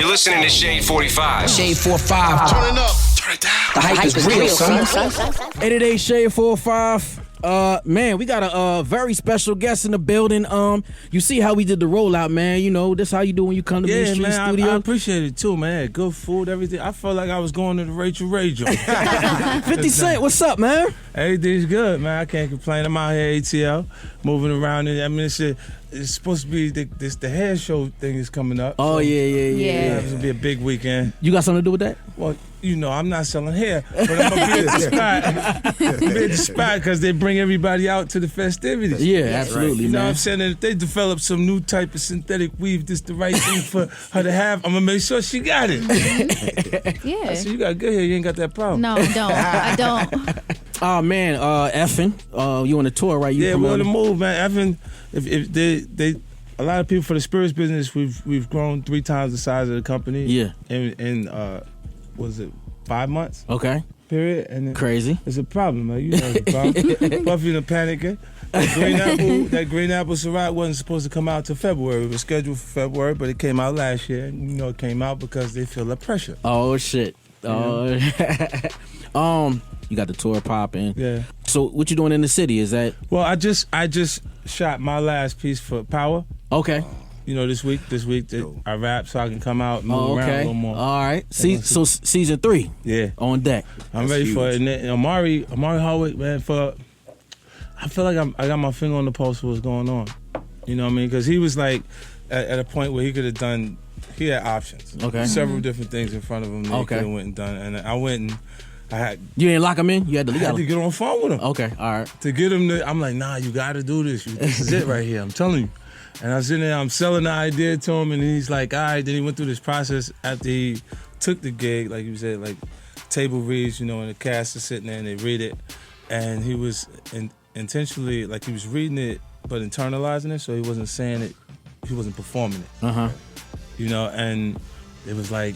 You're listening to Shade 45. Shade 45. Turn it up. Turn it down. The hype is real, son. 888 Shade 45. Man, we got a very special guest in the building. You see how we did the rollout, man. You know, this how you do when you come to the Street man, Studio. I appreciate it too, man. Good food, everything. I felt like I was going to the Rachel Ray joint. 50 Cent, what's up, man? Everything's good, man. I can't complain. I'm out here ATL, moving around. I mean, it's supposed to be the hair show thing is coming up. Oh, so yeah. It's going to be a big weekend. You got something to do with that? Well, you know, I'm not selling hair, but I'm going to be at the spot. I'm be at the spot because they bring everybody out to the festivities. Yeah, absolutely, You know man. what I'm saying? And if they develop some new type of synthetic weave, this the right thing for her to have, I'm going to make sure she got it. Yeah. I said, you got good hair, you ain't got that problem. No, I don't. Oh, man, effing. You on the tour, right? You Yeah, we're on the move, man. Effing, if they a lot of people for the spirits business, we've grown 3 times the size of the company. Yeah. In was it 5 months? Okay. Period. And Crazy. It's a problem, man. You know it's a problem. Puffy and panicking. That green apple Ciroc wasn't supposed to come out till February. It was scheduled for February, but it came out last year. And, you know, it came out because they feel the pressure. Oh, shit. You got the tour popping. Yeah. So what you doing in the city? Is that? Well, I just shot my last piece for Power. Okay. You know, this week I rap so I can come out and move around a little more. All right. So season 3. Yeah. On deck. I'm ready for it. And then Amari Hardwick, man, I feel like I got my finger on the pulse of what's going on. You know what I mean? Because he was like at a point where he had options. Okay. Several different things in front of him that he could have went and done. And I went and You didn't lock him in? You had to get on the phone with him. Okay, all right. To get him I'm like, nah, you got to do this. This is it right here. I'm telling you. And I was sitting there, I'm selling the idea to him, and he's like, all right. Then he went through this process after he took the gig, like you said, like table reads, you know, and the cast is sitting there and they read it. And he was intentionally, like he was reading it, but internalizing it, so he wasn't saying it, he wasn't performing it. Uh-huh. You know, and it was like,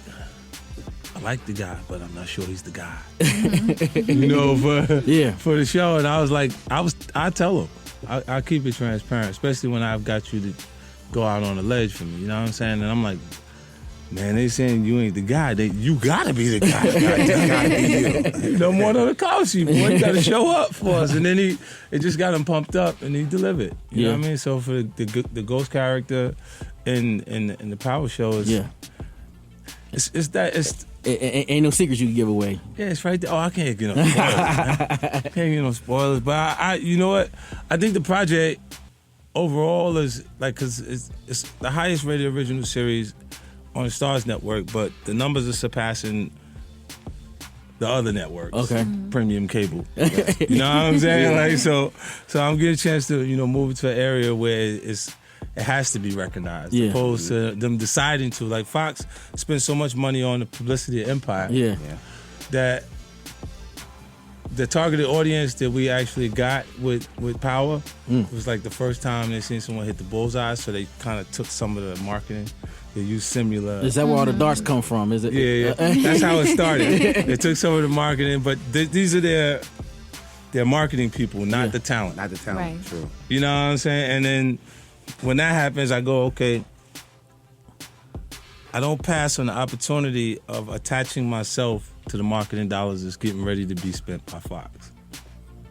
I like the guy, but I'm not sure he's the guy. You know, for the show. And I was like, I tell him. I keep it transparent, especially when I've got you to go out on a ledge for me. You know what I'm saying? And I'm like, man, they saying you ain't the guy. You gotta be the guy. You gotta be you. No more than the call sheet, boy. You gotta show up for us. And then it just got him pumped up, and he delivered. You know what I mean? So for the ghost character in the Power show is Ain't no secrets you can give away. Yeah, it's right there. Oh, I can't get no spoilers. I can't get no spoilers. But I you know what? I think the project overall is like, cause it's the highest rated original series on the Starz Network, but the numbers are surpassing the other networks. Okay. Premium cable. You know what I'm saying? Like so I'm getting a chance to, you know, move it to an area where it has to be recognized, opposed to them deciding to. Like Fox spent so much money on the publicity of Empire that the targeted audience that we actually got with Power was like the first time they seen someone hit the bullseye, so they kind of took some of the marketing. They used Simula. Is that where all the darts come from? Is it? Yeah. That's how it started. They took some of the marketing, but these are their marketing people, not the talent. Not the talent, Right. true. You know what I'm saying? And then when that happens, I go, okay, I don't pass on the opportunity of attaching myself to the marketing dollars that's getting ready to be spent by Fox.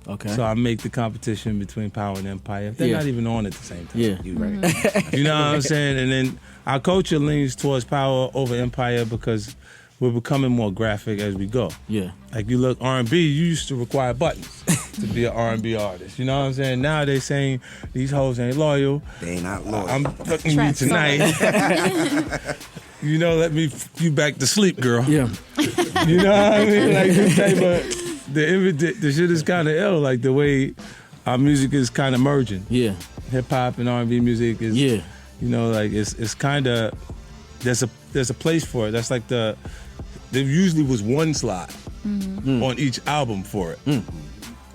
Okay. So I make the competition between Power and Empire. They're not even on at the same time. Yeah. You right. You know what I'm saying? And then our culture leans towards Power over Empire because we're becoming more graphic as we go. Yeah. Like you look R&B, you used to require buttons to be an R&B artist. You know what I'm saying? Now they saying these hoes ain't loyal. They ain't not loyal. I'm fucking you tonight. You know, let me you back to sleep, girl. Yeah. You know what I mean? Like this type of the shit is kind of ill. Like the way our music is kind of merging. Yeah. Hip hop and R&B music is. Yeah. You know, like it's kind of there's a place for it. That's like there usually was one slot on each album for it.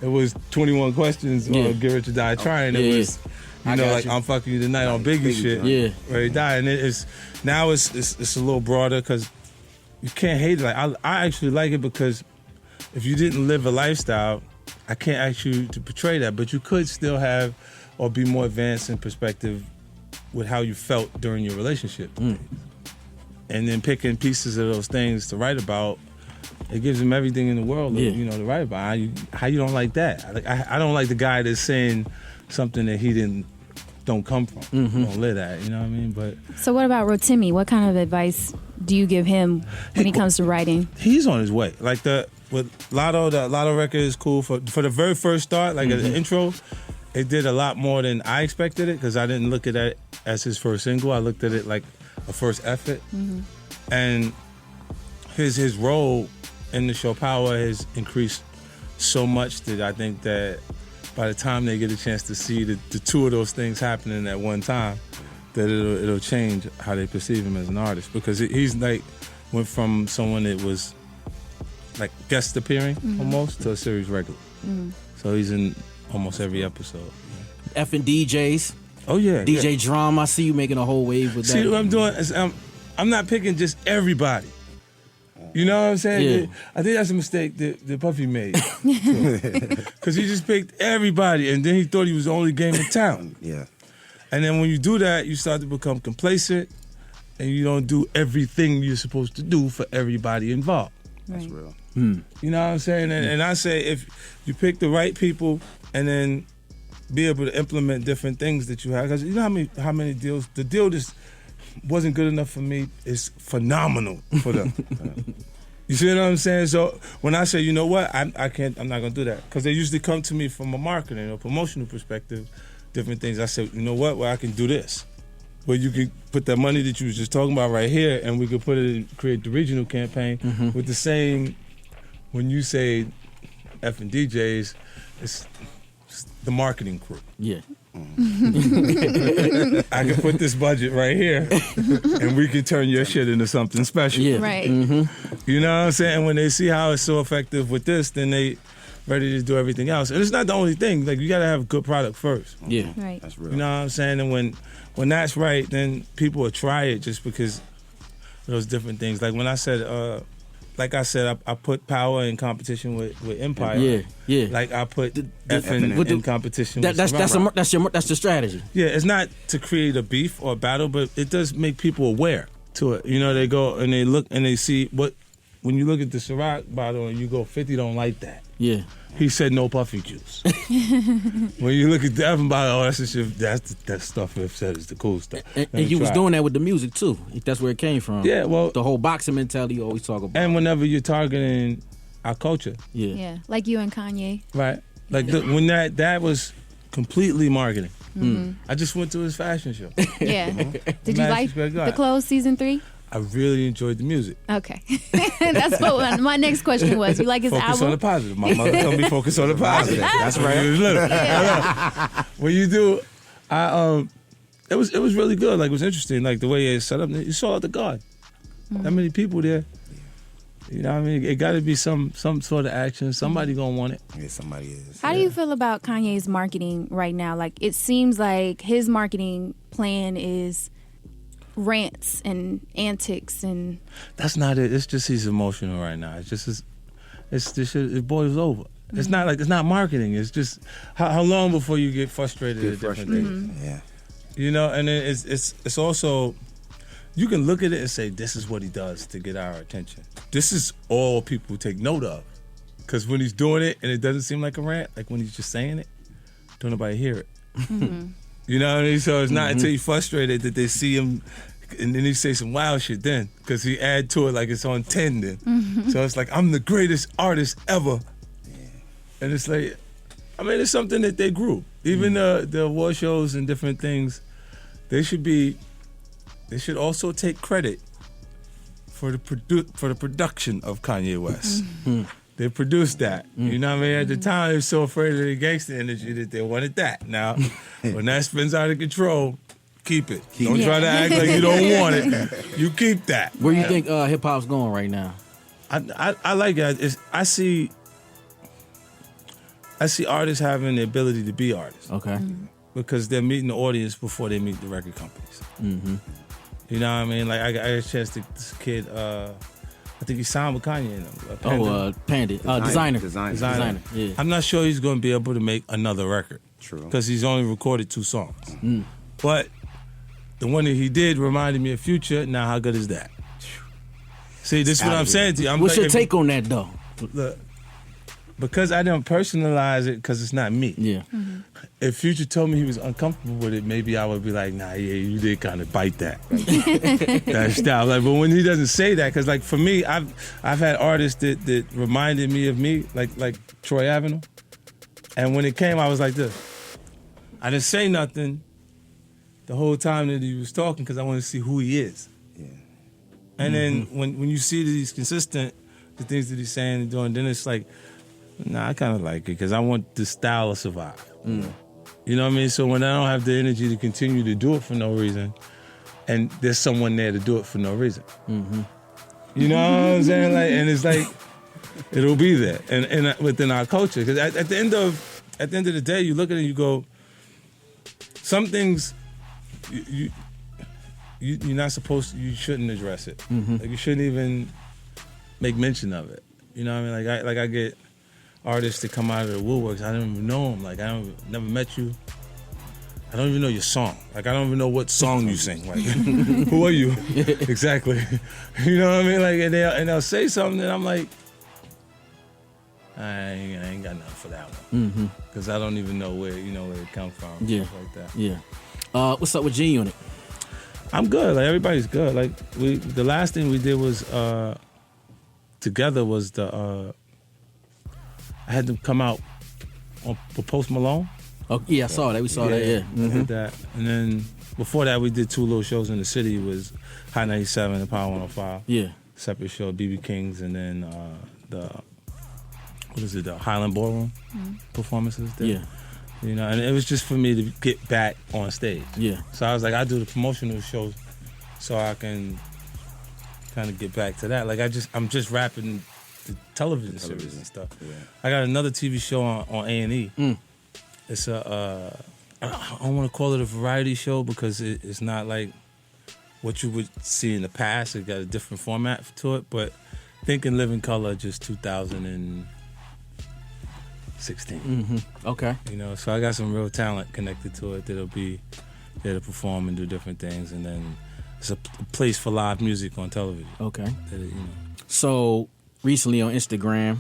It was 21 Questions or Get Rich or Die Trying. It was, you know, like I'm Fucking You Tonight on Biggie shit. Yeah. Where he died. And it's a little broader because you can't hate it. Like I actually like it because if you didn't live a lifestyle, I can't ask you to portray that, but you could still have or be more advanced in perspective with how you felt during your relationship. and then picking pieces of those things to write about, it gives him everything in the world, to write about. How you don't like that? I don't like the guy that's saying something that he don't come from, don't live that. You know what I mean? But so what about Rotimi? What kind of advice do you give him when it comes to writing? He's on his way. Like with Lotto, the Lotto record is cool for the very first start, like the intro. It did a lot more than I expected it because I didn't look at it as his first single. I looked at it like a first effort, and his role in the show Power has increased so much that I think that by the time they get a chance to see the two of those things happening at one time, that it'll change how they perceive him as an artist, because he's like went from someone that was like guest appearing almost to a series regular. So he's in almost every episode. Effing DJs. Oh yeah, DJ Drum. I see you making a whole wave with that. See what I'm doing is I'm not picking just everybody. You know what I'm saying? Yeah. I think that's a mistake that Puffy made. Because he just picked everybody, and then he thought he was the only game in town. Yeah. And then when you do that, you start to become complacent, and you don't do everything you're supposed to do for everybody involved. That's real. You know what I'm saying? And I say if you pick the right people and then be able to implement different things that you have, because you know how many deals, the deal just wasn't good enough for me is phenomenal for them. You see what I'm saying? So when I say, you know what, I'm not gonna do that, because they usually come to me from a marketing or promotional perspective, different things. I say, you know what, well, I can do this. Where you can put that money that you was just talking about right here, and we could put it in, create the regional campaign with the same. When you say effing DJs, it's the marketing crew. Yeah. I can put this budget right here, and we can turn your shit into something special. Yeah. Right. You know what I'm saying? When they see how it's so effective with this, then they ready to do everything else. And it's not the only thing. Like, you got to have a good product first. Yeah. Right. That's real. You know what I'm saying? And when that's right, then people will try it just because of those different things. Like when I said, I put Power in competition with Empire. Yeah, yeah. Like I put effing in competition with that's the strategy. Yeah, it's not to create a beef or a battle, but it does make people aware to it. You know, they go and they look and they see what, when you look at the Ciroc bottle and you go, 50 don't like that. Yeah. He said no puffy juice. When you look at the Evan bottle, that's the shit, that stuff F said is the cool stuff. And you was doing that with the music too. That's where it came from. Yeah, well, the whole boxing mentality you always talk about. And whenever you're targeting our culture. Yeah. Yeah. Like you and Kanye. Right. Like when that was completely marketing. I just went to his fashion show. Yeah. Did you like the clothes season 3? I really enjoyed the music. Okay. That's what my next question was. You like his focus album? on the positive. My mother told me focus on the positive. That's right. When you do, it was really good. Like, it was interesting. Like the way it set up. You saw out the guard. That many people there. You know what I mean? It got to be some sort of action. Somebody gonna want it. Yeah, somebody is. How do you feel about Kanye's marketing right now? Like, it seems like his marketing plan is rants and antics, and that's not it. It's just he's emotional right now. It's just this shit, it boils over. It's not like, it's not marketing. It's just how long before you get frustrated at different things. Yeah. You know, and then it's also, you can look at it and say, this is what he does to get our attention. This is all people take note of. Because when he's doing it and it doesn't seem like a rant, like when he's just saying it, don't nobody hear it. You know what I mean? So it's not until you're frustrated that they see him and then he say some wild shit then. Because he add to it like it's on 10 then. So it's like, I'm the greatest artist ever. And it's like, I mean, it's something that they grew. Even the award shows and different things, they should also take credit for the production of Kanye West. They produced that. You know what I mean? At the time, they were so afraid of the gangster energy that they wanted that. Now, when that spins out of control, keep it. Don't try to act like you don't want it. You keep that. Where do you think hip hop's going right now? I like it. I see artists having the ability to be artists. Okay. Because they're meeting the audience before they meet the record companies. You know what I mean? Like, I got a chance to this kid, I think he signed with Kanye. Panda. Designer. Yeah. I'm not sure he's going to be able to make another record. True. Because he's only recorded 2 songs. But the one that he did reminded me of Future. Now, how good is that? See, this is what I'm saying to you. What's your take on that though? Look, because I didn't personalize it because it's not me. Yeah. If Future told me he was uncomfortable with it, maybe I would be like, nah, yeah, you did kind of bite that. That style. Like, but when he doesn't say that, because like for me, I've had artists that reminded me of me, like Troy Avenue. And when it came, I was like this. I didn't say nothing the whole time that he was talking because I wanted to see who he is. Yeah. And then when you see that he's consistent, the things that he's saying and doing, then it's like, nah, I kind of like it because I want the style to survive. You know what I mean? So when I don't have the energy to continue to do it for no reason, and there's someone there to do it for no reason. You know what I'm saying? Like, and it's like, it'll be there and within our culture. Because at the end of the day, you look at it and you go, some things you're not supposed to, you shouldn't address it. Like you shouldn't even make mention of it. You know what I mean? Like I get artists that come out of the woodworks. I don't even know them. Like never met you. I don't even know your song. Like I don't even know what song you sing. Like who are you? Exactly. You know what I mean? Like and they'll say something and I'm like, I ain't got nothing for that one. Because I don't even know where it come from. Yeah. Stuff like that. Yeah. What's up with G Unit? I'm good. Like everybody's good. Like the last thing we did was together was I had them come out for Post Malone. Oh yeah, I saw that. We saw that. Yeah. I did that. And then before that, we did 2 little shows in the city. It was High 97 and Power 105. Yeah. Separate show, BB King's, and then the Highland Ballroom performances there. Yeah. You know, and it was just for me to get back on stage. Yeah. So I was like, I do the promotional shows so I can kind of get back to that. Like I'm just rapping the television series and stuff. Yeah. I got another TV show on A&E. It's I don't want to call it a variety show because it's not like what you would see in the past. It got a different format to it, but Think and Live in Color just 2016. Okay. You know, so I got some real talent connected to it that'll be there to perform and do different things, and then it's a place for live music on television. Okay. That, So recently on Instagram,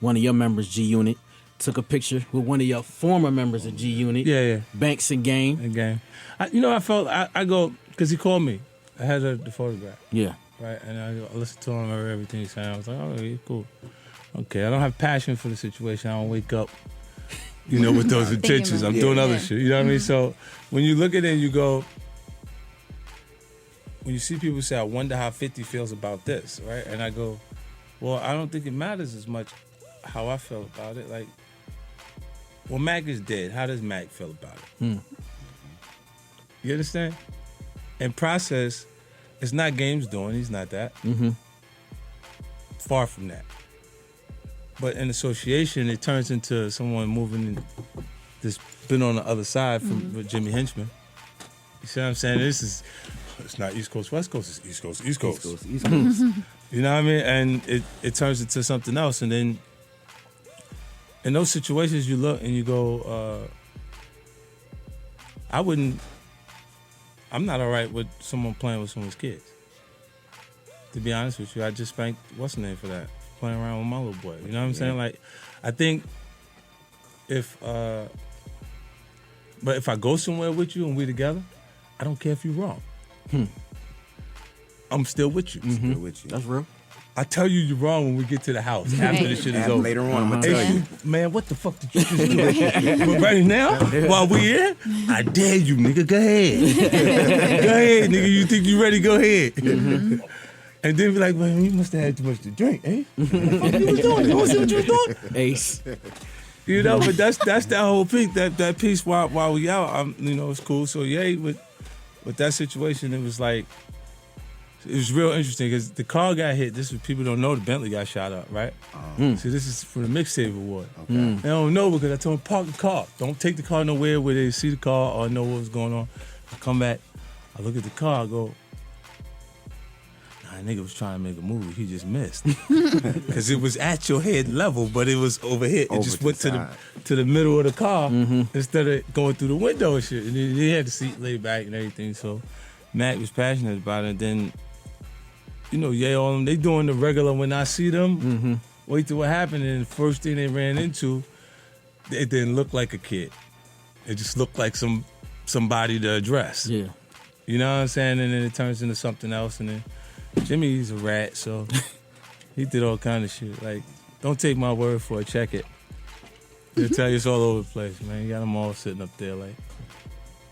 one of your members, G Unit, took a picture with one of your former members of G Unit. Yeah. Banks and Game. Again, I felt I go because he called me. I had the photograph. Yeah. Right, and I listened to him, I heard everything he said. I was like, oh, yeah, cool. Okay, I don't have passion for the situation. I don't wake up, with those intentions. I'm doing other shit. You know what I mean? So when you look at it, you go. When you see people say, I wonder how 50 feels about this, right? And I go, well, I don't think it matters as much how I feel about it. Like, well, Mac is dead. How does Mac feel about it? You understand? In process, it's not Game's doing. He's not that. Far from that. But in association, it turns into someone moving that's been on the other side with Jimmy Henchman. You see what I'm saying? It's not East Coast, West Coast. It's East Coast, East Coast. East Coast. You know what I mean? And it turns into something else. And then in those situations, you look and you go, I'm not all right with someone playing with someone's kids. To be honest with you, I just spanked, what's the name for that? Playing around with my little boy. You know what I'm saying? Like, I think but if I go somewhere with you and we together, I don't care if you're wrong. I'm still with you. Still with you. That's real. I tell you you're wrong when we get to the house after the shit is over. Later on, I'm gonna tell you. Man, what the fuck did you just do? But right now, while we here, I dare you, nigga. Go ahead. Go ahead, nigga. You think you ready? Go ahead. And then be like, man, you must have had too much to drink, eh? What the fuck you was doing? You want to see what you was doing? Ace. But that's that whole piece, that piece while we out, it's cool. So yeah, with that situation, it was like, it was real interesting because the car got hit. This is people don't know the Bentley got shot up, right? So this is for the mixtape award. Okay. They don't know because I told them park the car. Don't take the car nowhere where they see the car or know what was going on. I come back, I look at the car, I go, nah, nigga was trying to make a movie. He just missed because it was at your head level, but it was over here. It just went to the middle of the car instead of going through the window and shit. And he had the seat laid back and everything. So Mac was passionate about it. And then yeah, all them, they doing the regular when I see them. Wait till what happened, and the first thing they ran into, it didn't look like a kid. It just looked like somebody to address. Yeah. You know what I'm saying? And then it turns into something else, and then Jimmy's a rat, so he did all kind of shit. Like, don't take my word for it, check it. They'll tell you it's all over the place, man. You got them all sitting up there like.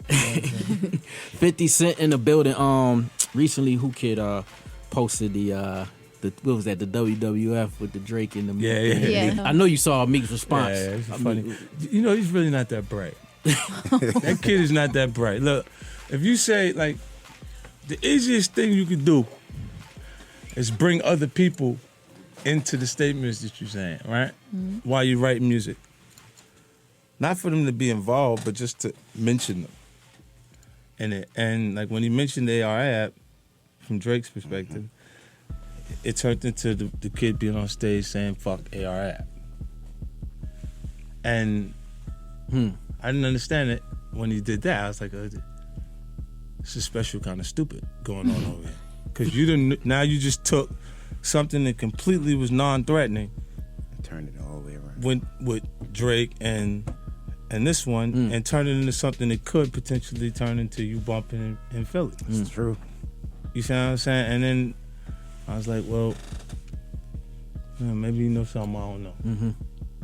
50 Cent in the building. Recently, Who Kid posted the what was that, the WWF with the Drake and the Yeah. I know you saw Meek's response. Yeah, it's funny. He's really not that bright. That kid is not that bright. Look, if you say, like, the easiest thing you could do is bring other people into the statements that you're saying, right? While you write music. Not for them to be involved, but just to mention them in it. And like when he mentioned the AR app, from Drake's perspective, it turned into the kid being on stage saying "fuck AR app," and I didn't understand it when he did that. I was like, "It's a special kind of stupid going on over here," because now you just took something that completely was non-threatening And turned it all the way around. went with Drake and this one and turned it into something that could potentially turn into you bumping in Philly. It's true. You see what I'm saying? And then I was like, well, maybe you know something I don't know.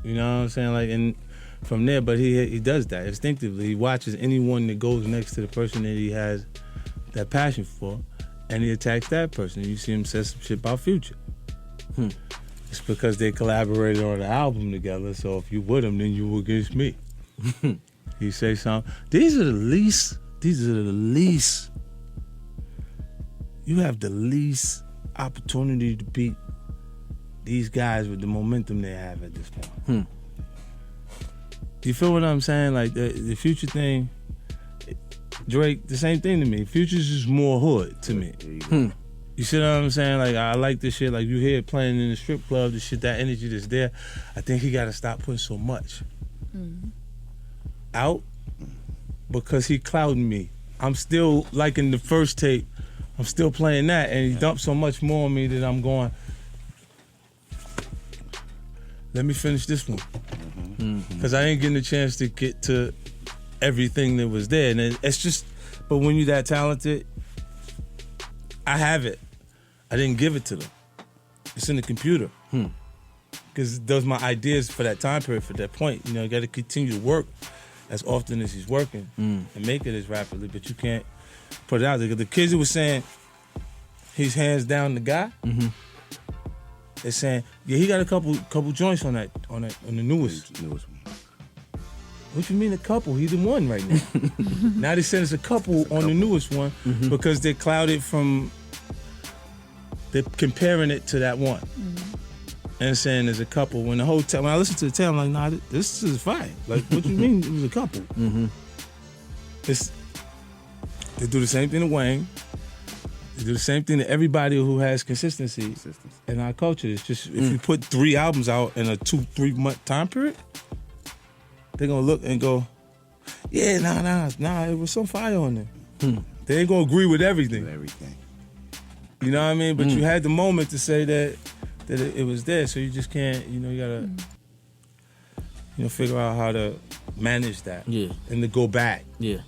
You know what I'm saying? Like, and from there, but he does that instinctively. He watches anyone that goes next to the person that he has that passion for, and he attacks that person. You see him say some shit about Future. It's because they collaborated on the album together, so if you with him, then you were against me. He say something. These are the least. You have the least opportunity to beat these guys with the momentum they have at this point. You feel what I'm saying? Like the Future thing, Drake, the same thing to me. Future's just more hood to me. You see what I'm saying? Like, I like this shit. Like, you hear it playing in the strip club, the shit, that energy that's there. I think he got to stop putting so much out because he clouding me. I'm still, like in the first tape, I'm still playing that, and he dumped so much more on me that I'm going, let me finish this one. Because I ain't getting a chance to get to everything that was there. And it's just, but when you're that talented, I have it. I didn't give it to them. It's in the computer. Because it does my ideas for that time period, for that point. You know, you got to continue to work as often as he's working and make it as rapidly, but you can't put it out there. Because the kids that were saying he's hands down the guy, they're saying, yeah, he got a couple joints on the newest. Newest one. What you mean a couple? He's the one right now. Now they said it's a couple on the newest one because they're clouded from, they're comparing it to that one. And saying there's a couple. When the whole time, when I listen to the tape, I'm like, nah, this is fine. Like, what you mean it was a couple? They do the same thing to Wayne. They do the same thing to everybody who has consistency in our culture. It's just, if you put 3 albums out in a 2-3 month time period, they're gonna look and go, yeah, nah, it was some fire on there. They ain't gonna agree with everything. You know what I mean? But you had the moment to say that it was there, so you just can't, you gotta, figure out how to manage that. Yeah. And to go back. Yeah.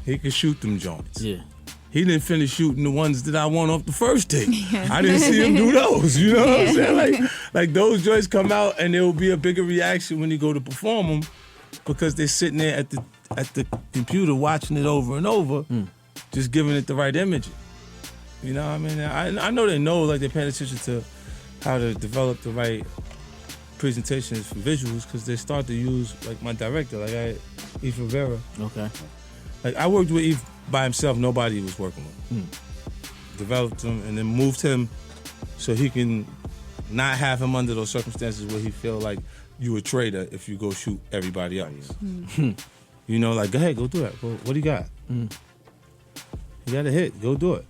He could shoot them joints. Yeah. He didn't finish shooting the ones that I want off the first tape. I didn't see him do those. You know what I'm saying? Like those joints come out and there will be a bigger reaction when you go to perform them because they're sitting there at the computer watching it over and over, just giving it the right image. You know what I mean? I know they know, like, they're paying attention to how to develop the right presentations for visuals because they start to use, like, my director, like Eve Rivera. Okay. Like, I worked with Eve by himself. Nobody was working with. Developed him and then moved him so he can not have him under those circumstances where he feel like you a traitor if you go shoot everybody else. You know, like, go ahead, go do that. What do you got? You got a hit. Go do it.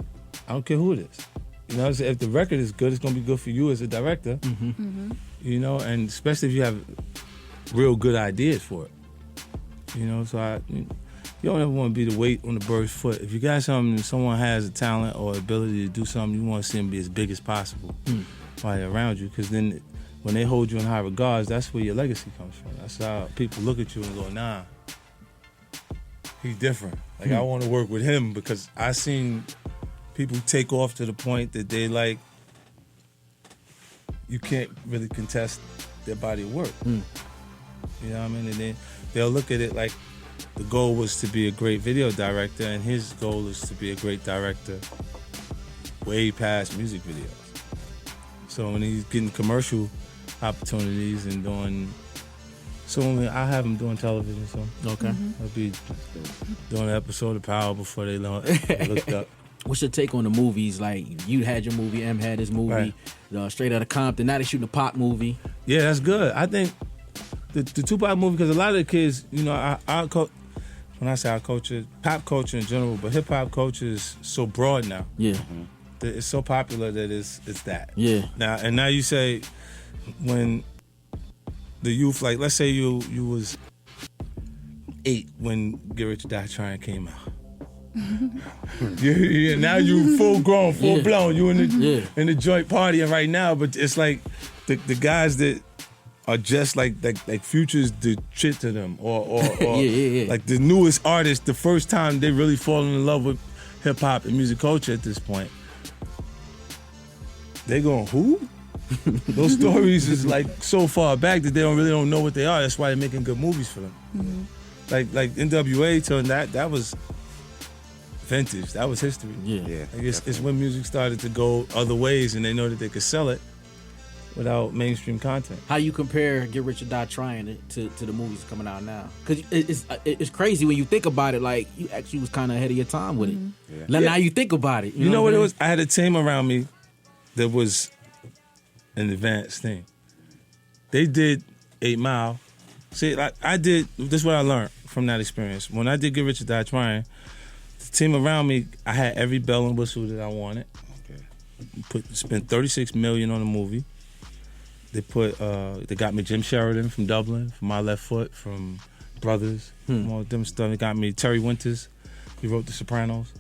I don't care who it is. You know, if the record is good, it's going to be good for you as a director. You know, and especially if you have real good ideas for it. You know, so you don't ever want to be the weight on the bird's foot. If you got something, someone has a talent or ability to do something, you want to see them be as big as possible while they're around you. Because then when they hold you in high regards, that's where your legacy comes from. That's how people look at you and go, nah, he's different. Like, I want to work with him because I seen people take off to the point that they like, you can't really contest their body of work. You know what I mean? And then they'll look at it like the goal was to be a great video director, and his goal is to be a great director way past music videos. So when he's getting commercial opportunities and doing, so when I have him doing television, so Okay. I'll be doing an episode of Power before they looked up. What's your take on the movies? Like, you had your movie, M had his movie, Straight Outta Compton. Now they shooting a pop movie. Yeah, that's good. I think the Tupac movie, because a lot of the kids, you know, when I say our culture, pop culture in general, but hip hop culture is so broad now. Yeah. It's so popular that it's that. Yeah. Now you say when the youth, like, let's say you was 8 when Get Rich or Die Trying came out. Now you full grown, full blown. You in the joint partying right now, but it's like the guys that are just like Future's the shit to them, or like the newest artists, the first time they really falling in love with hip hop and music culture at this point. They going, who? Those stories is like so far back that they don't know what they are. That's why they're making good movies for them. Like NWA telling that was vintage. That was history. Yeah. Like it's when music started to go other ways, and they know that they could sell it without mainstream content. How you compare Get Rich or Die Trying to the movies coming out now? Because it's crazy when you think about it. Like, you actually was kind of ahead of your time with it. Now you think about it. You know what it was? I had a team around me that was an advanced thing. They did 8 Mile. See, I did. This is what I learned from that experience. When I did Get Rich or Die Trying, the team around me, I had every bell and whistle that I wanted. Spent $36 million on the movie. They got me Jim Sheridan from Dublin, from My Left Foot, from Brothers, from all them stuff. They got me Terry Winters. He wrote The Sopranos.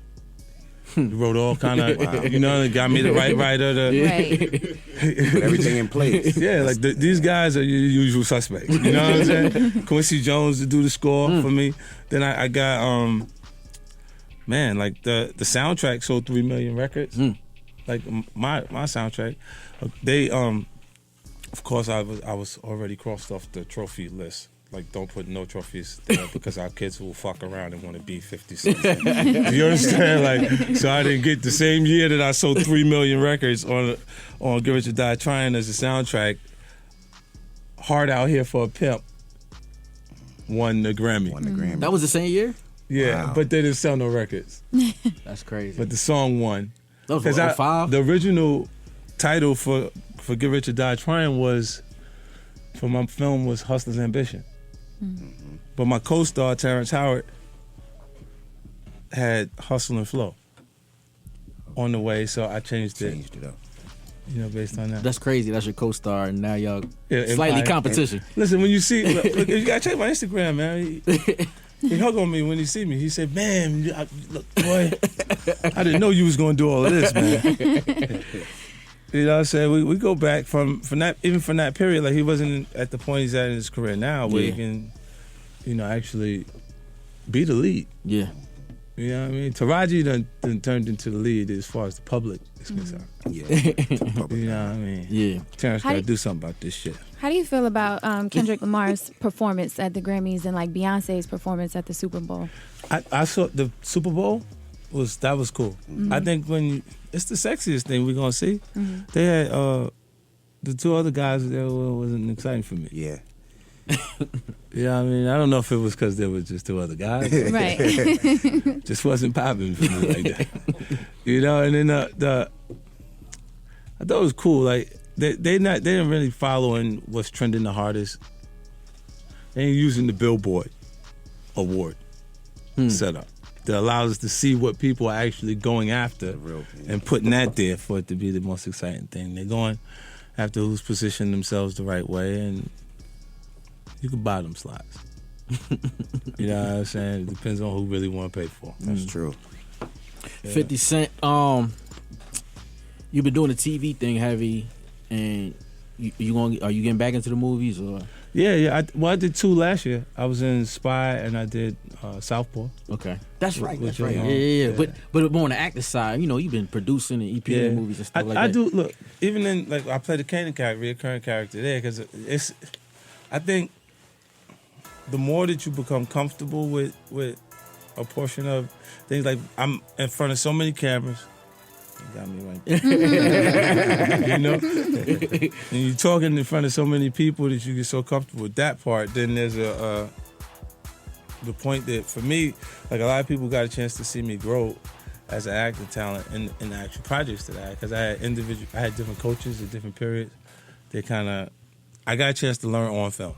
He wrote all kind of, you know, they got me the right writer. Put everything in place. Yeah, like these guys are your usual suspects. You know what I'm saying? Quincy Jones to do the score for me. Then I got, like the soundtrack sold 3 million records. Like my soundtrack. They, of course, I was already crossed off the trophy list. Like, don't put no trophies there because our kids will fuck around and want to be 50 Cent. You understand? Like, so I didn't get the same year that I sold 3 million records on Get Rich or Die Trying as a soundtrack. Hard Out Here for a Pimp won the Grammy. That was the same year? Yeah, but they didn't sell no records. That's crazy. But the song won. That was 05? The original title for Get Rich or Die Trying for my film was Hustler's Ambition. But my co-star, Terrence Howard, had Hustle and Flow on the way, so I changed it up. You know, based on that. That's crazy. That's your co-star, and now y'all slightly competition. Listen, when you see, look, you gotta check my Instagram, man. He hugged on me when he see me. He said, "Man, look, boy, I didn't know you was gonna do all of this, man." You know what I'm saying? We go back from that, even from that period. Like, he wasn't at the point he's at in his career now, where he can, you know, actually be the lead. Yeah. You know what I mean? Taraji done turned into the lead as far as the public is concerned. Yeah. You know what I mean? Yeah. Terrence got to do something about this shit. How do you feel about Kendrick Lamar's performance at the Grammys and like Beyonce's performance at the Super Bowl? I saw the Super Bowl was cool. I think it's the sexiest thing we're gonna see. They had the 2 other guys there wasn't exciting for me. Yeah. You know what I mean? I don't know if it was because there was just 2 other guys. Right. Just wasn't popping for me like that. You know, and then I thought it was cool. Like they didn't really following what's trending the hardest. They ain't using the Billboard award setup that allows us to see what people are actually going after and putting that there for it to be the most exciting thing. They're going after who's positioned themselves the right way, and you can buy them slots. You know what I'm saying? It depends on who really want to pay for. That's true. 50 Cent, you've been doing the TV thing heavy, and are you getting back into the movies or? Yeah. I did 2 last year. I was in Spy and I did Southpaw. Okay, that's right. Which, That's right. Yeah. But more on the acting side, you've been producing and EPing movies and stuff like that. I do. Look, even in I play the Kanan character, recurring character there, because I think the more that you become comfortable with a portion of things, like I'm in front of so many cameras. You got me right there. And you're talking in front of so many people that you get so comfortable with that part. Then there's the point that for me, like a lot of people got a chance to see me grow as an acting talent in the actual projects that I had, because I had different coaches at different periods. I got a chance to learn on film.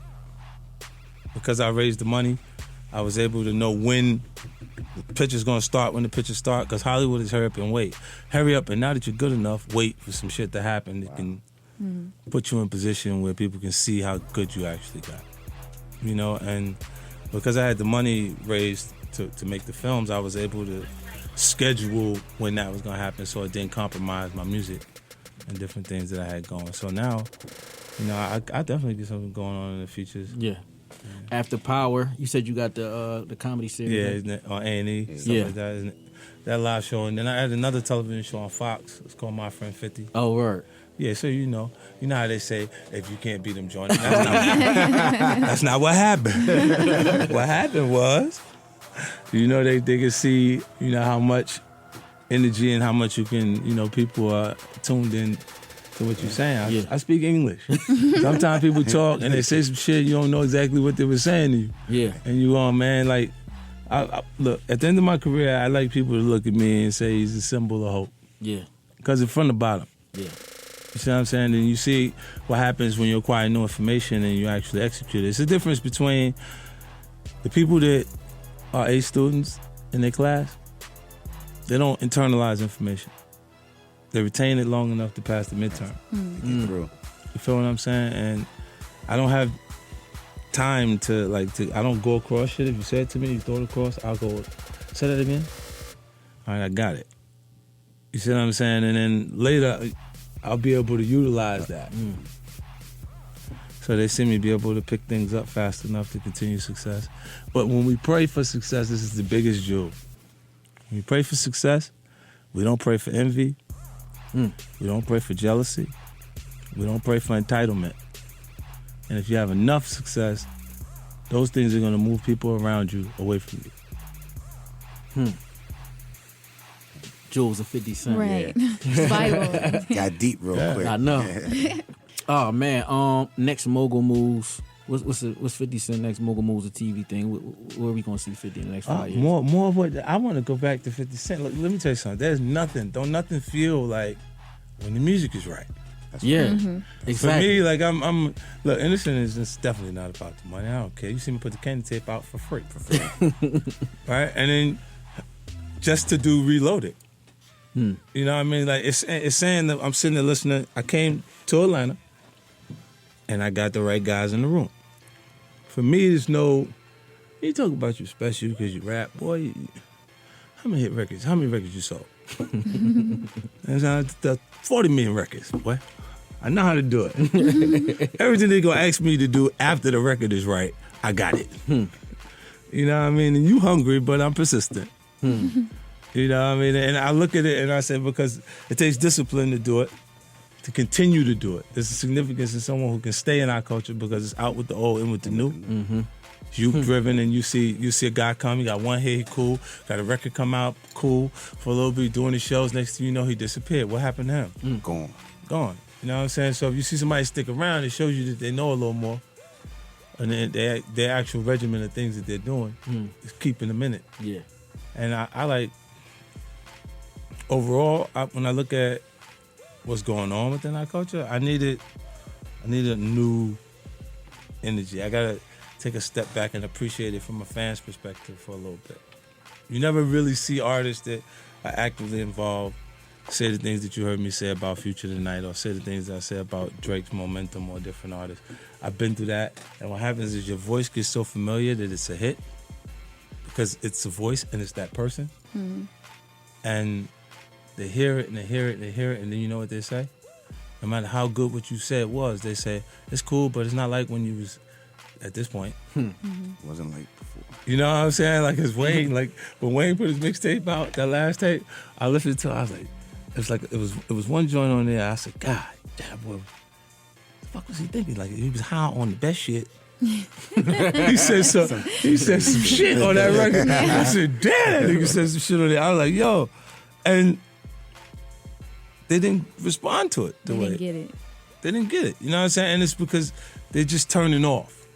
Because I raised the money, I was able to know when the picture's gonna start, when the pictures start, because Hollywood is hurry up and wait. Hurry up, and now that you're good enough, wait for some shit to happen that can put you in a position where people can see how good you actually got. And because I had the money raised to make the films, I was able to schedule when that was gonna happen so it didn't compromise my music and different things that I had going. So now, I definitely get something going on in the features. Yeah. After Power, you said you got the comedy series. Yeah, on A&E, stuff like that. Isn't it? That live show, and then I had another television show on Fox. It's called My Friend 50. Oh, right. Yeah, so you know how they say, if you can't beat them, join them. That's not what happened. What happened was, they can see, how much energy and how much you can, people are tuned in to what you're saying. I speak English. Sometimes people talk and they say some shit, you don't know exactly what they were saying to you. Yeah. And you man, like, I look, at the end of my career, I like people to look at me and say he's a symbol of hope. Yeah. Because it's from the bottom. Yeah. You see what I'm saying? And you see what happens when you acquire new information and you actually execute it. It's the difference between the people that are A students in their class. They don't internalize information. They retain it long enough to pass the midterm. You feel what I'm saying? And I don't have time to I don't go across shit. If you say it to me, you throw it across, I'll go, say that again? All right, I got it. You see what I'm saying? And then later, I'll be able to utilize that. So they see me be able to pick things up fast enough to continue success. But when we pray for success, this is the biggest jewel. When we pray for success, we don't pray for envy. We don't pray for jealousy. We don't pray for entitlement. And if you have enough success, those things are going to move people around you away from you. Jewels of 50 Cent. Right. Spiral. Got deep real quick. I know. Oh, man. Next mogul moves. What's 50 Cent next mogul moves, a TV thing? Where are we going to see 50 in the next 5 years? More of what I want to go back to 50 Cent. Look, let me tell you something. There's nothing. Don't nothing feel like when the music is right. That's Exactly. For me, like I'm look, Innocent is just definitely not about the money. I don't care. You see me put the candy tape out for free. Right? And then just to do Reloaded. You know what I mean? Like it's saying that I'm sitting there listening. I came to Atlanta and I got the right guys in the room. For me, there's no, you talk about you special because you rap. Boy, how many records you sold? That's 40 million records, boy. I know how to do it. Everything they're going to ask me to do after the record is right, I got it. You know what I mean? And you hungry, but I'm persistent. You know what I mean? And I look at it and I say, because it takes discipline to do it, to continue to do it. There's a significance in someone who can stay in our culture because it's out with the old, in with the new. Youth driven, and you see a guy come, he got one hit, he cool, got a record come out, cool, for a little bit doing the shows, next thing you know, he disappeared. What happened to him? Gone. You know what I'm saying? So if you see somebody stick around, it shows you that they know a little more. And then their actual regimen of things that they're doing is keeping them in it. Yeah. And I like, overall, when I look at what's going on within our culture, I need a new energy. I gotta take a step back and appreciate it from a fan's perspective for a little bit. You never really see artists that are actively involved say the things that you heard me say about Future tonight, or say the things that I say about Drake's Momentum or different artists. I've been through that, and what happens is your voice gets so familiar that it's a hit because it's a voice and it's that person. Mm-hmm. And they hear it and they hear it and they hear it, and then you know what they say? No matter how good what you said was, they say, it's cool, but it's not like when you was at this point. Mm-hmm. Wasn't like before. You know what I'm saying? Like, it's Wayne, like, when Wayne put his mixtape out, that last tape, I listened to it, I was like, it was one joint on there, I said, God damn, boy, what the fuck was he thinking? Like, he was high on the best shit. He said some shit on that record. I said, damn, that nigga said some shit on there. I was like, yo. And they didn't respond to it the way. They didn't get it. They didn't get it. You know what I'm saying? And it's because they're just turning off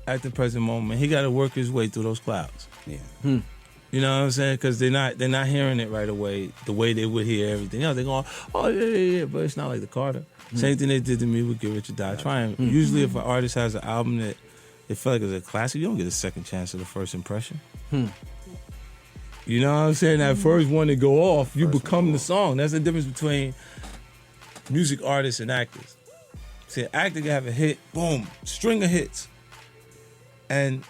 at the present moment. He got to work his way through those clouds. Yeah. You know what I'm saying? Because they're not hearing it right away the way they would hear everything else. They're going, oh, yeah. But it's not like the Carter. Same thing they did to me with Get Rich or Die Trying. Usually if an artist has an album that they feel like it's a classic, you don't get a second chance at the first impression. You know what I'm saying? That first one to go off, you become the song. That's the difference between music artists and actors. See, an actor can have a hit, boom, string of hits. And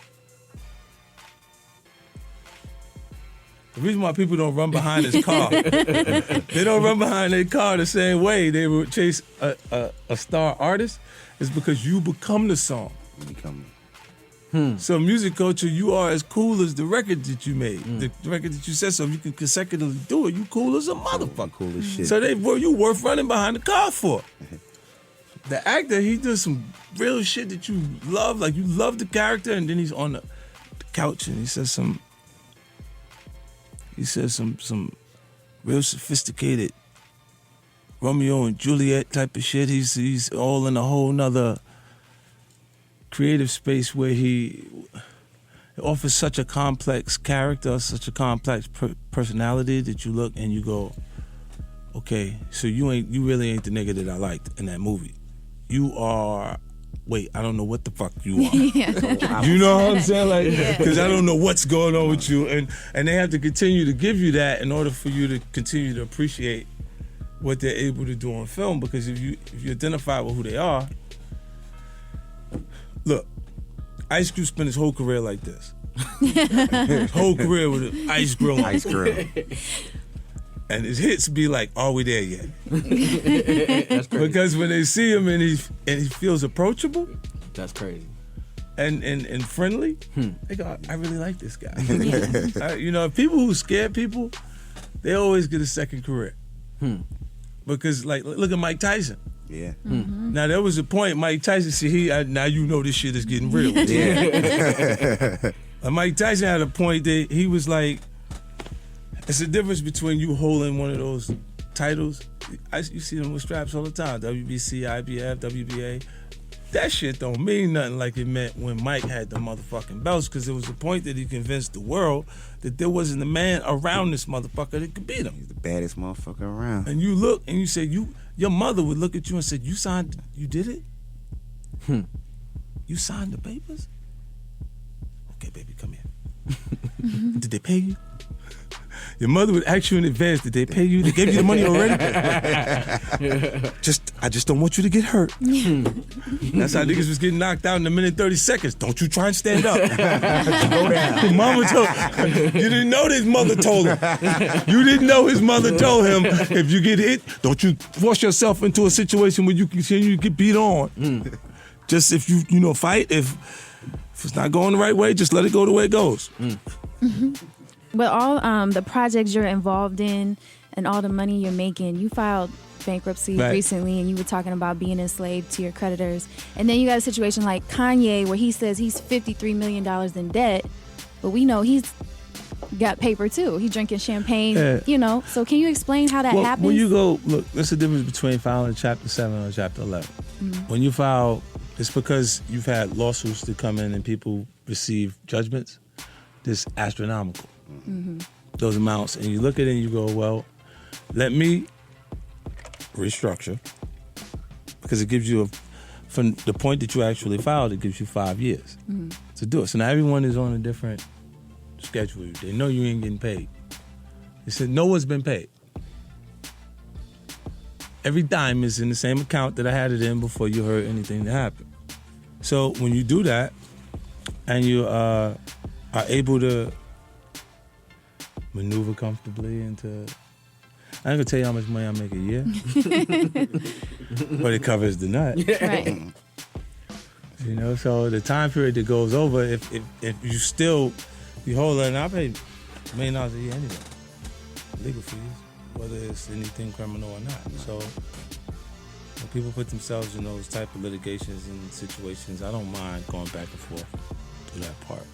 the reason why people don't run behind his car, they don't run behind their car the same way they would chase a star artist, is because you become the song. You become. So music culture, you are as cool as the record that you made, the record that you said. So if you can consecutively do it, you cool as a motherfucker. Cool as shit. So you worth running behind the car for. The actor, he does some real shit that you love, like you love the character, and then he's on the couch and he says some real sophisticated Romeo and Juliet type of shit. He's all in a whole nother creative space where he offers such a complex character, such a complex personality that you look and you go, okay, so you really ain't the nigga that I liked in that movie. You are, wait, I don't know what the fuck you are. You know what I'm saying? Like, because I don't know what's going on with you, and they have to continue to give you that in order for you to continue to appreciate what they're able to do on film. Because if you identify with who they are. Look, Ice Cube spent his whole career like this. His whole career with an ice grill. Ice grill. And his hits be like, are we there yet? That's crazy. Because when they see him and he feels approachable. That's crazy. And friendly, they go, I really like this guy. You know, people who scare people, they always get a second career. Because, like, look at Mike Tyson. Yeah. Now there was a point Mike Tyson said, now you know this shit is getting real. Yeah. Mike Tyson had a point that he was like, it's the difference between you holding one of those titles. You see them with straps all the time, WBC, IBF, WBA. That shit don't mean nothing like it meant when Mike had the motherfucking belts, because there was a point that he convinced the world that there wasn't a man around this motherfucker that could beat him. He's the baddest motherfucker around. And you look and you say, your mother would look at you and say, you did it? You signed the papers? Okay, baby, come here. Did they pay you? Your mother would ask you in advance, did they pay you? They gave you the money already? I just don't want you to get hurt. That's how niggas was getting knocked out in a minute 30 seconds. Don't you try and stand up. Go down. Mama told you didn't know his mother told him. You didn't know his mother told him, if you get hit, don't you force yourself into a situation where you continue to get beat on. Just if you fight, if it's not going the right way, just let it go the way it goes. But all the projects you're involved in and all the money you're making, you filed bankruptcy recently, and you were talking about being enslaved to your creditors. And then you got a situation like Kanye where he says he's $53 million in debt, but we know he's got paper too. He's drinking champagne, So can you explain how that happens? When you go, look, there's a difference between filing Chapter 7 or Chapter 11. When you file, it's because you've had lawsuits that come in and people receive judgments that's astronomical. Those amounts, and you look at it and you go, well, let me restructure, because it gives you from the point that you actually filed, it gives you 5 years to do it. So now everyone is on a different schedule. They know you ain't getting paid. They said no one's been paid. every dime is in the same account that I had it in before you heard anything that happened. So when you do that, and you are able to maneuver comfortably into, I ain't gonna tell you how much money I make a year, but it covers the nut. Right. You know, so the time period that goes over, if you hold it, and I pay $1 million a year anyway, legal fees, whether it's anything criminal or not. So when people put themselves in those type of litigations and situations, I don't mind going back and forth to that part.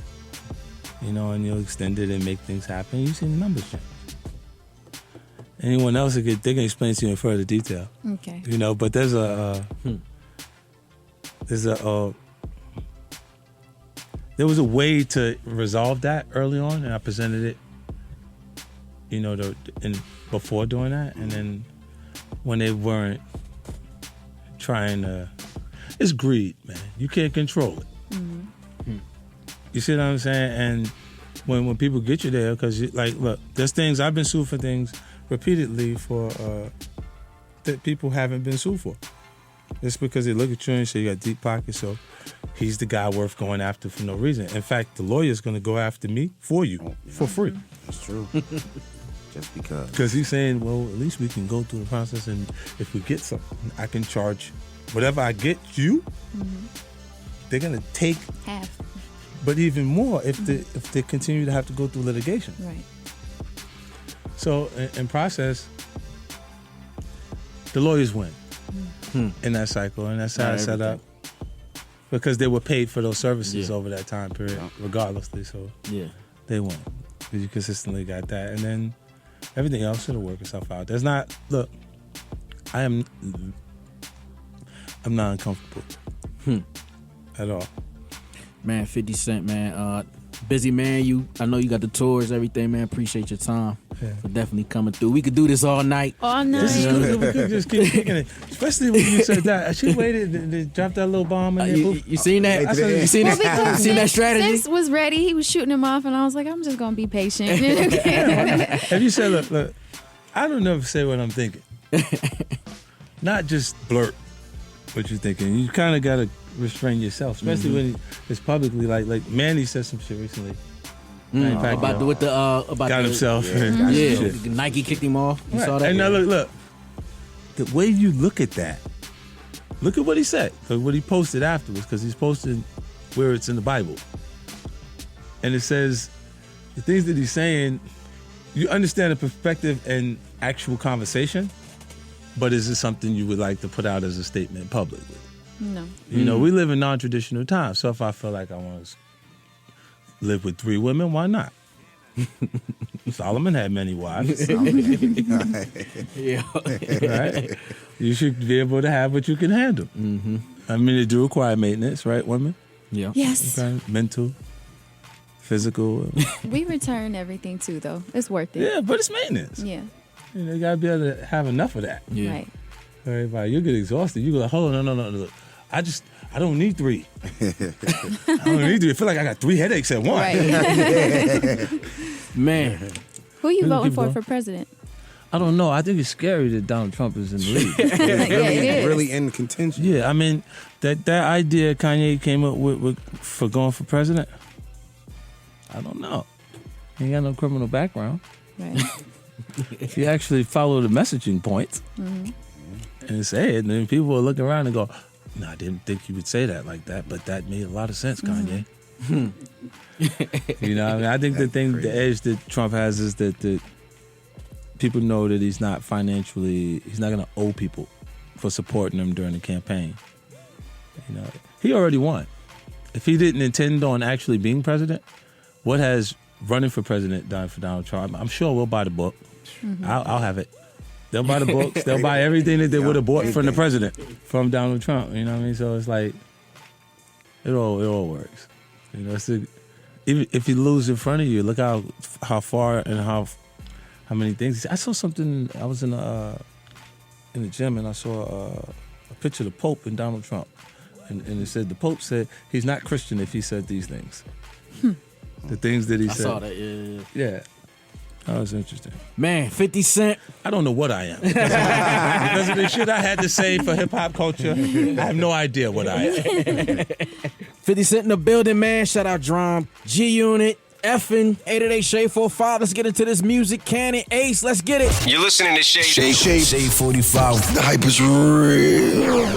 You know, and you'll extend it and make things happen. You see the numbers change. Anyone else, they can explain to you in further detail. Okay. You know, but there's there was a way to resolve that early on, and I presented it, you know, before doing that, and then when they weren't trying to, it's greed, man. You can't control it. Mm-hmm. You see what I'm saying? And when people get you there, because like, look, there's things I've been sued for things repeatedly for that people haven't been sued for. It's because they look at you and say you got deep pockets, so he's the guy worth going after for no reason. In fact, the lawyer's going to go after me for you for free. That's true. Just because. Because he's saying, well, at least we can go through the process, and if we get something, I can charge whatever I get you. Mm-hmm. They're going to take half. But even more if they continue to have to go through litigation. Right. So in process, the lawyers win in that cycle, and that's how it's set up. Because they were paid for those services over that time period, regardlessly. So they won because you consistently got that, and then everything else should have worked itself out. There's not. Look, I'm not uncomfortable at all. Man, 50 Cent, man. Busy man, I know you got the tours, everything, man. Appreciate your time for definitely coming through. We could do this all night. All night. We could just keep kicking it. Especially when you said that. She waited and dropped that little bomb in there. You seen that? You seen that strategy? Since was ready. He was shooting him off, and I was like, I'm just going to be patient. Have you said, look, I don't never say what I'm thinking. Not just blurt what you're thinking. You kind of got to restrain yourself, especially when it's publicly. Like Manny said some shit recently. About himself. Nike kicked him off. You saw that? And now look. The way you look at that, look at what he said, what he posted afterwards, because he's posted where it's in the Bible, and it says the things that he's saying. You understand the perspective and actual conversation, but is it something you would like to put out as a statement publicly? No. You know, we live in non-traditional times, so if I feel like I want to live with 3 women, why not? Solomon had many wives. Right? You should be able to have what you can handle. Mm-hmm. I mean, they do require maintenance, right, women? Yeah. Yes. Okay. Mental, physical. We return everything too, though. It's worth it. Yeah, but it's maintenance. Yeah. You know, you gotta be able to have enough of that. Yeah. Right. Everybody, you get exhausted. You go like, hold on, no. Look, I don't need 3. I don't need 3. I feel like I got 3 headaches at once. Right. Man. Who you voting for president? I don't know. I think it's scary that Donald Trump is in the lead. It is. Really in contention. Yeah, I mean, that idea Kanye came up with for going for president, I don't know. He ain't got no criminal background. Right. If you actually follow the messaging points and say it, and then people will look around and go, no, I didn't think you would say that like that, but that made a lot of sense, Kanye. You know, I mean, I think the edge that Trump has is that people know that he's not going to owe people for supporting him during the campaign. You know, he already won. If he didn't intend on actually being president, what has running for president done for Donald Trump? I'm sure we'll buy the book. Mm-hmm. I'll have it. They'll buy the books. They'll buy everything that they would have bought from the president, from Donald Trump. You know what I mean? So it's like, it all works. You know, even if he loses in front of you, look how far and how many things. I saw something. I was in the gym and I saw a picture of the Pope and Donald Trump, and it said the Pope said he's not Christian if he said these things. The things that he said. I saw that. Yeah. Oh, that's interesting. Man, 50 Cent. I don't know what I am. Because of the shit I had to say for hip-hop culture, I have no idea what I am. 50 Cent in the building, man. Shout out Drum, G-Unit, Effin, 888 Shade 45. Let's get into this music. Cannon, Ace, let's get it. You're listening to Shade. Shade 45. The hype is real.